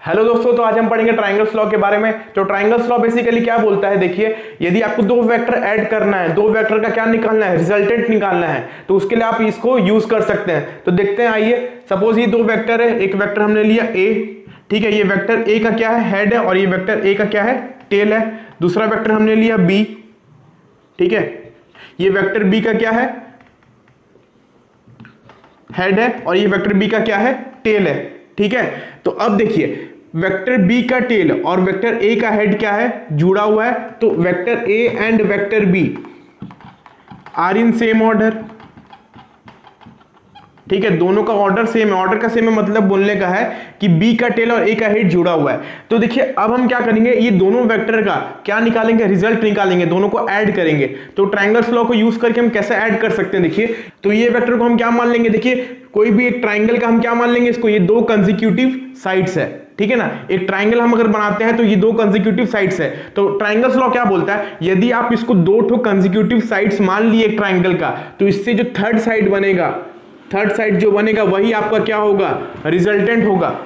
Hello दोस्तों, तो आज हम पढ़ेंगे ट्रायंगल्स लॉ के बारे में। तो ट्रायंगल्स लॉ बेसिकली क्या बोलता है, देखिए यदि आपको दो वेक्टर ऐड करना है, दो वेक्टर का क्या निकालना है, रिजल्टेंट निकालना है, तो उसके लिए आप इसको यूज कर सकते हैं। तो देखते हैं, आइए। सपोज ये दो वेक्टर है, एक वेक्टर हमने लिया ए, ठीक है। ये वेक्टर ए का क्या है, हेड है, और ये वेक्टर ए का क्या है, टेल है। दूसरा वेक्टर हमने लिया बी, ठीक है। ये वेक्टर बी का क्या है, हेड है, और ये वेक्टर बी का क्या है, टेल है, ठीक है। तो अब देखिए वेक्टर बी का टेल और वेक्टर ए का हेड क्या है, जुड़ा हुआ है। तो vector A and vector B are in same order, ठीक है। दोनों का ऑर्डर सेम है। ऑर्डर का सेम है मतलब बोलने का है कि बी का टेल और ए का हेड जुड़ा हुआ है। तो देखिए अब हम क्या करेंगे, ये दोनों वेक्टर का क्या निकालेंगे, रिजल्ट निकालेंगे, दोनों को ऐड करेंगे। तो ट्रायंगल्स लॉ को यूज करके हम कैसे ऐड कर सकते हैं, देखिए। तो ये वेक्टर को हम क्या मान लेंगे, देखिए कोई भी एक ट्राइंगल का हम क्या मान लेंगे इसको, ये दो कंसेक्यूटिव साइड्स है, ठीक है ना। एक ट्राइंगल हम अगर बनाते हैं तो ये दो कंसेक्यूटिव साइड्स है। तो ट्राइंगल्स लॉ क्या बोलता है, यदि आप इसको दो ठो कंसेक्यूटिव साइड्स मान लिए एक ट्राइंगल का, तो इससे जो थर्ड साइड बनेगा, थर्ड साइड जो बनेगा वही आपका क्या होगा, रिजल्टेंट होगा,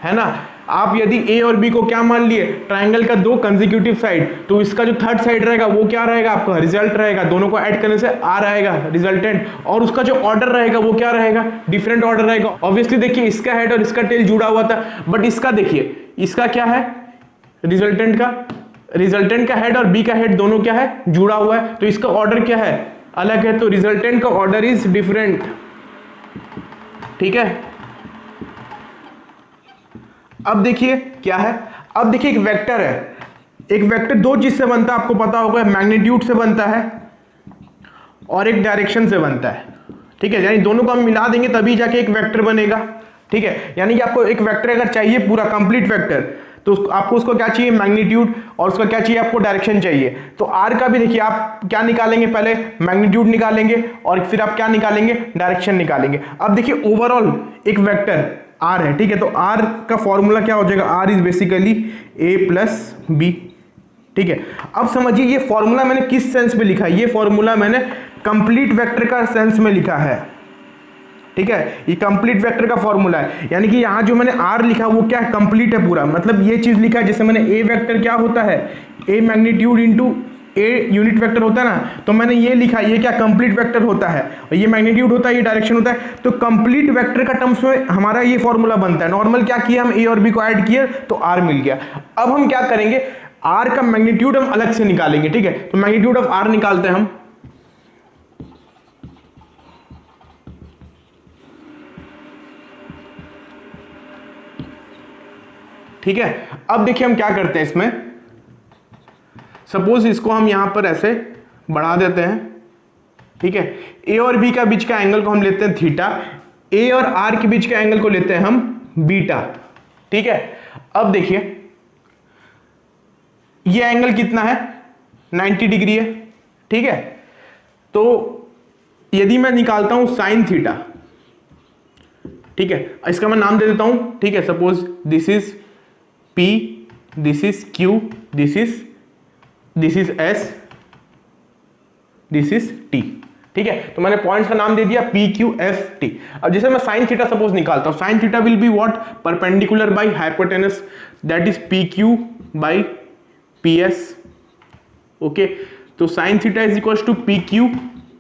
है ना। आप यदि ए और बी को क्या मान लिए, ट्राइंगल का दो कंसेक्यूटिव साइड, तो इसका जो थर्ड साइड रहेगा वो क्या रहेगा, आपका रिजल्ट रहेगा। दोनों को ऐड करने से आ रहेगा रिजल्टेंट, और उसका जो ऑर्डर रहेगा वो क्या रहेगा, डिफरेंट ऑर्डर रहेगा। ऑब्वियसली देखिए इसका हेड और इसका टेल जुड़ा हुआ था, बट इसका देखिए इसका क्या है, रिजल्टेंट का हेड और बी का हेड दोनों क्या है, जुड़ा हुआ है। तो इसका ऑर्डर क्या है, अलग है। तो रिजल्टेंट का ऑर्डर इज डिफरेंट, ठीक है। अब देखिए क्या है, अब देखिए एक वेक्टर है, एक वेक्टर दो चीज से बनता है, आपको पता होगा, मैग्नीट्यूड से बनता है और एक डायरेक्शन से बनता है, ठीक है। यानी दोनों को हम मिला देंगे तभी जाके एक वेक्टर बनेगा, ठीक है। यानी कि आपको एक वेक्टर अगर चाहिए पूरा कंप्लीट वेक्टर, तो आपको उसको क्या चाहिए, मैग्नीट्यूड, और उसका क्या चाहिए, आपको डायरेक्शन चाहिए। तो आर का भी देखिए आप क्या निकालेंगे, पहले मैग्नीट्यूड निकालेंगे और फिर आप क्या निकालेंगे, डायरेक्शन निकालेंगे। अब देखिए ओवरऑल एक वेक्टर आर है, ठीक है। तो आर का फॉर्मूला क्या हो जाएगा, R is basically A plus B, ठीक है। अब समझिए ये फॉर्मूला मैंने किस सेंस में लिखा है, ये फॉर्मूला मैंने कंप्लीट वेक्टर का सेंस में लिखा है, ठीक है। ये कंप्लीट वेक्टर का फॉर्मूला है, यानी कि यहां जो मैंने आर लिखा वो क्या है, कंप्लीट है पूरा। मतलब ये चीज लिखा है, जैसे मैंने ए वेक्टर क्या होता है, ए magnitude into a unit vector होता है ना, तो मैंने ये लिखा, ये क्या कंप्लीट वेक्टर होता है, और ये मैग्नीट्यूड होता है, ये डायरेक्शन होता है। तो कंप्लीट वेक्टर का टर्म्स में हमारा ये फॉर्मूला बनता है। नॉर्मल क्या किया, हम ए और बी को ऐड किए तो आर मिल गया। अब हम क्या करेंगे, आर का मैग्नीट्यूड हम अलग से निकालेंगे, ठीक है। तो मैग्नीट्यूड ऑफ आर निकालते हैं हम, ठीक है। अब देखिए हम क्या करते हैं इसमें, सपोज इसको हम यहां पर ऐसे बढ़ा देते हैं, ठीक है। ए और बी का बीच का एंगल को हम लेते हैं थीटा, ए और आर के बीच का एंगल को लेते हैं हम बीटा, ठीक है। अब देखिए ये एंगल कितना है, 90 डिग्री है, ठीक है। तो यदि मैं निकालता हूं साइन थीटा, ठीक है, इसका मैं नाम दे देता हूं, ठीक है। Suppose this is P, this is Q, this is S, this is T, ठीक है। तो मैंने पॉइंट्स का नाम दे दिया P, Q, S, T। अब जैसे मैं साइन थीटा सपोज निकालता हूं, sine theta will be what, perpendicular by hypotenuse, that is PQ by PS, okay. तो sine theta is equal to PQ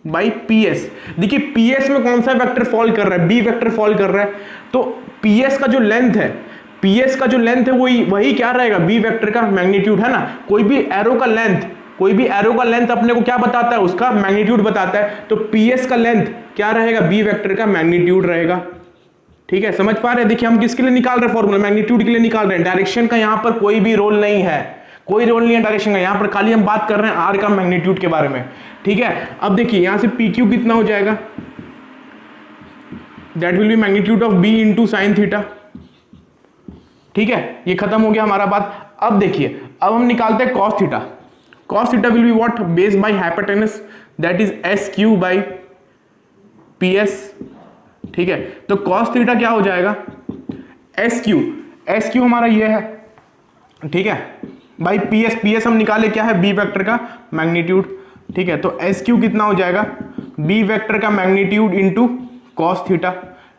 by PS। देखिए PS में कौन सा वेक्टर फॉल कर रहा है, B वेक्टर फॉल कर रहा है। तो PS का जो लेंथ है, PS का जो लेंथ है वही क्या रहेगा, B वेक्टर का मैग्नीट्यूड, है ना। कोई भी एरो का लेंथ अपने को क्या बताता है, उसका मैग्नीट्यूड बताता है। तो PS का लेंथ क्या रहेगा, B वेक्टर का मैग्नीट्यूड रहेगा, ठीक है। समझ पा रहे हैं। देखिए हम किसके लिए निकाल रहे हैं फॉर्मूला, मैग्नीट्यूड के लिए निकाल रहे हैं। डायरेक्शन का यहां पर कोई भी रोल नहीं है, कोई रोल नहीं है डायरेक्शन का, यहां पर खाली हम बात कर रहे हैं आर का मैग्नीट्यूड के बारे में, ठीक है। अब देखिए यहां से PQ कितना हो जाएगा, that will B magnitude of B into sine theta, ठीक है। ये खत्म हो गया हमारा बात। अब देखिए अब हम निकालते हैं cos theta. cos theta will be what, base by hypotenuse, that is SQ by PS, ठीक है। तो cos थीटा क्या हो जाएगा, SQ हमारा ये है, ठीक है, बाई PS हम निकाले क्या है, B वेक्टर का मैग्नीट्यूड, ठीक है। तो SQ कितना हो जाएगा, B वेक्टर का मैग्नीट्यूड इंटू cos थीटा,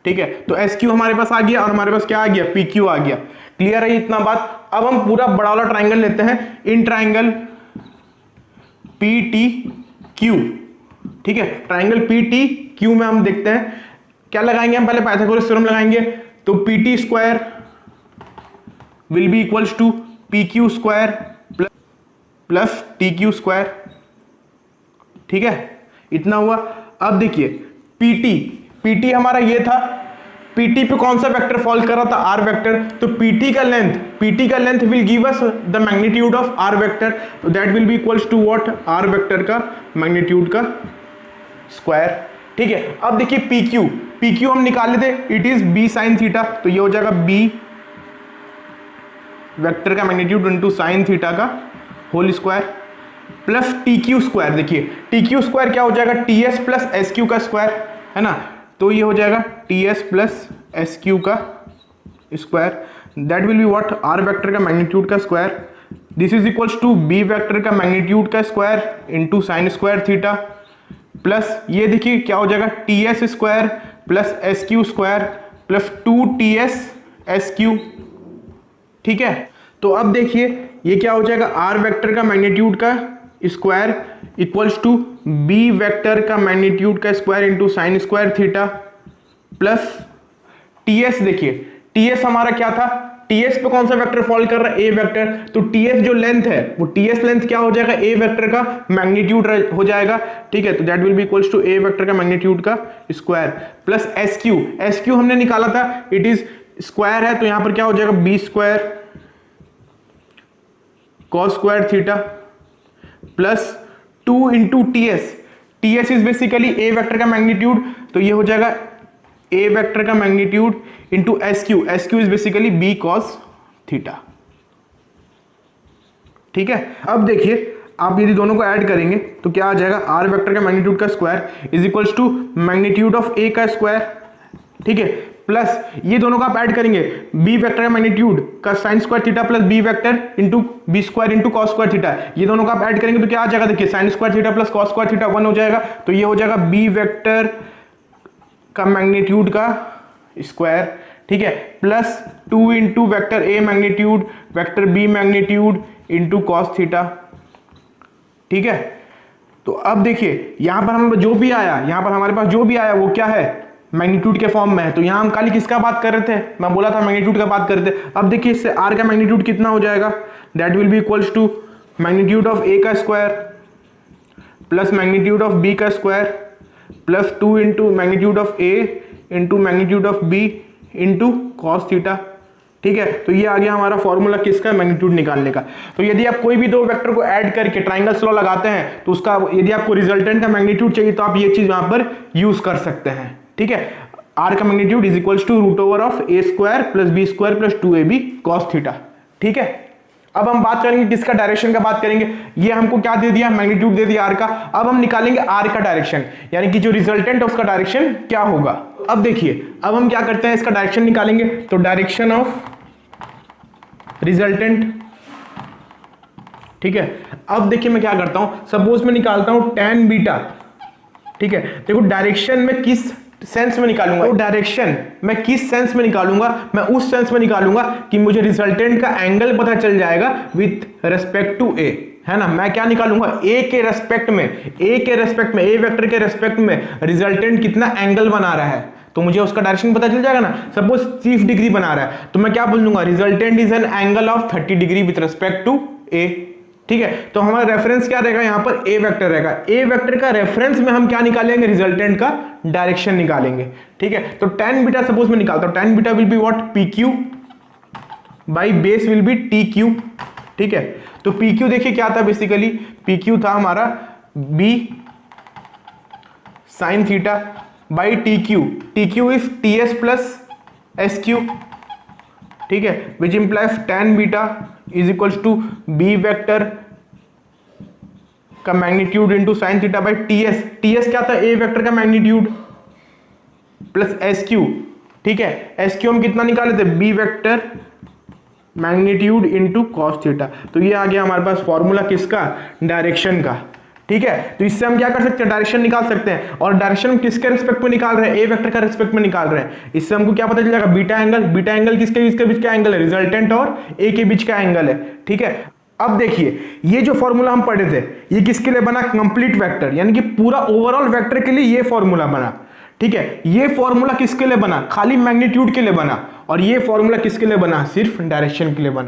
ठीक है। तो SQ हमारे पास आ गया और हमारे पास क्या आ गया, PQ आ गया। क्लियर है इतना बात। अब हम पूरा बड़ा वाला ट्राइंगल लेते हैं, in triangle P T Q, ठीक है। ट्राइंगल पी टी क्यू में हम देखते हैं क्या लगाएंगे, हम पहले पाइथागोरस थ्योरम लगाएंगे। तो P T square will be equals to P Q square plus T Q square, ठीक है, इतना हुआ। अब देखिए पीटी हमारा ये था, पीटी पे कौन सा वेक्टर फॉल कर रहा था, आर वेक्टर। तो पीटी का length will give us the magnitude of R vector, that will be equals to what, R vector का मैग्नीट्यूड का स्क्वायर, ठीक है। अब देखिए पी क्यू हम निकाले थे, it is B sine theta, तो ये हो जाएगा बी वेक्टर का मैग्नीट्यूड इंटू साइन थीटा का whole square plus T Q square. देखिए टी क्यू स्क्वायर क्या हो जाएगा, T S plus S Q का स्क्वायर, है ना। तो ये हो जाएगा T S plus S Q का square, that will be what, R vector का मैग्नीट्यूड का square. This is equals to B vector का मैग्नीट्यूड का square into sine square theta plus ये देखिए क्या हो जाएगा, T S square plus S Q square plus 2ts S Q, ठीक है। तो अब देखिए ये क्या हो जाएगा, आर वेक्टर का मैग्नीट्यूड का square equals to B vector का मैग्नीट्यूड का square into sine square theta plus TS. देखिए टीएस हमारा क्या था, टीएस पे कौन सा वेक्टर फॉल कर रहा है, ए वेक्टर। तो टीएस जो लेंथ है वो टीएस लेंथ क्या हो जाएगा, ए वेक्टर का मैग्नीट्यूड हो जाएगा, ठीक है। तो that will be equals to A vector का मैग्नीट्यूड का स्क्वायर प्लस एस क्यू हमने निकाला था, इट इज स्क्वायर है, तो यहां पर क्या हो जाएगा, B square cos square theta plus 2 into TS is basically A vector का मैग्नीट्यूड, तो ये हो जाएगा ए वेक्टर का magnitude into S Q is basically B cos theta, ठीक है। अब देखिए आप यदि दोनों को ऐड करेंगे तो क्या आ जाएगा, आर वेक्टर का मैग्नीट्यूड का square is equals to magnitude of A का स्क्वायर, ठीक है, प्लस ये दोनों का आप ऐड करेंगे, बी वेक्टर का मैग्नीट्यूड का sine square theta plus B vector into B square into cos square theta, ये दोनों का आप ऐड करेंगे तो क्या आ जाएगा, देखिए sine square theta plus cos square theta 1 हो जाएगा, तो ये हो जाएगा बी वेक्टर का मैग्नीट्यूड का स्क्वायर, ठीक है, plus 2 into vector A magnitude vector B magnitude into cos theta, ठीक है। तो अब देखिए यहां पर हम जो भी आया, यहां पर हमारे पास जो भी आया वो क्या है, मैग्नीट्यूड के फॉर्म में है। तो यहां हम खाली किसका बात कर रहे थे, मैं बोला था मैग्नीट्यूड का बात कर रहे थे। अब देखिए इससे आर का मैग्नीट्यूड कितना हो जाएगा, that will be equals to magnitude of A का square plus magnitude of B का square plus 2 into magnitude of A into magnitude of B into cos theta, ठीक है। तो ये आ गया हमारा फॉर्मूला किसका, मैग्नीट्यूड निकालने का। तो यदि आप कोई भी दो वेक्टर को ऐड करके ट्राइंगल्स लॉ लगाते हैं तो उसका यदि आपको रिजल्टेंट का मैग्नीट्यूड चाहिए तो आप ये चीज वहां पर यूज कर सकते हैं, ठीक है। आर का magnitude is equals to root over of A square plus B square plus 2ab cos theta, ठीक है। अब हम बात करेंगे किसका, डायरेक्शन का बात करेंगे। ये हमको क्या दे दिया, मैग्नीट्यूड दे दिया आर का। अब हम निकालेंगे आर का डायरेक्शन, यानी कि जो रिजल्टेंट है उसका डायरेक्शन क्या होगा। अब देखिए अब हम क्या करते हैं, इसका डायरेक्शन निकालेंगे। तो डायरेक्शन ऑफ रिजल्टेंट, ठीक है। अब देखिए मैं क्या करता हूं, सपोज मैं निकालता हूं tan बीटा, ठीक है। देखो डायरेक्शन में किस सेंस में निकालूंगा, तो डायरेक्शन मैं किस सेंस में निकालूंगा, मैं उस सेंस में निकालूंगा कि मुझे रिजल्टेंट का एंगल पता चल जाएगा विथ रेस्पेक्ट टू ए, है ना। मैं क्या निकालूंगा, ए के रेस्पेक्ट में, ए वेक्टर के रेस्पेक्ट में रिजल्टेंट कितना एंगल बना रहा है, तो मुझे उसका डायरेक्शन पता चल जाएगा ना। सपोज 30 डिग्री बना रहा है तो मैं क्या बोल दूंगा, resultant is an angle of 30 degree with respect to A, ठीक है। तो हमारा रेफरेंस क्या रहेगा, यहां पर ए वेक्टर रहेगा। ए वेक्टर का रेफरेंस में हम क्या निकालेंगे, रिजल्टेंट का डायरेक्शन निकालेंगे, ठीक है। तो tan बीटा सपोज मैं निकालता हूं, tan beta will be what, P Q by base will be T Q, ठीक है। तो पी क्यू देखिए क्या था, बेसिकली पी क्यू था हमारा B sine theta by T Q is T S plus S Q, ठीक है, which implies tan beta is equals to B vector का magnitude into sine theta by TS क्या था, ए वेक्टर का magnitude plus S Q, ठीक है। S Q हम कितना निकाले थे, B vector magnitude into cos theta. तो ये आ गया हमारे पास फॉर्मूला किसका, डायरेक्शन का, ठीक है, तो इससे हम क्या कर सकते हैं, डायरेक्शन निकाल सकते हैं। और डायरेक्शन हम किसके रिस्पेक्ट में निकाल रहे हैं, ए वेक्टर का रिस्पेक्ट में निकाल रहे हैं। इससे हमको क्या पता चल जाएगा, बीटा एंगल किसके बीच का एंगल है, रिजल्टेंट और ए के बीच का एंगल है। ठीक है, अब देखिए ये जो फॉर्मूला हम पढ़े थे ये किसके लिए बना, कंप्लीट वेक्टर, यानी कि पूरा ओवरऑल वेक्टर के लिए ये फॉर्मूला बना। ठीक है, ये फॉर्मूला किसके लिए बना, खाली मैग्नीट्यूड के लिए बना। और ये फॉर्मूला किसके लिए बना, सिर्फ डायरेक्शन के लिए बना।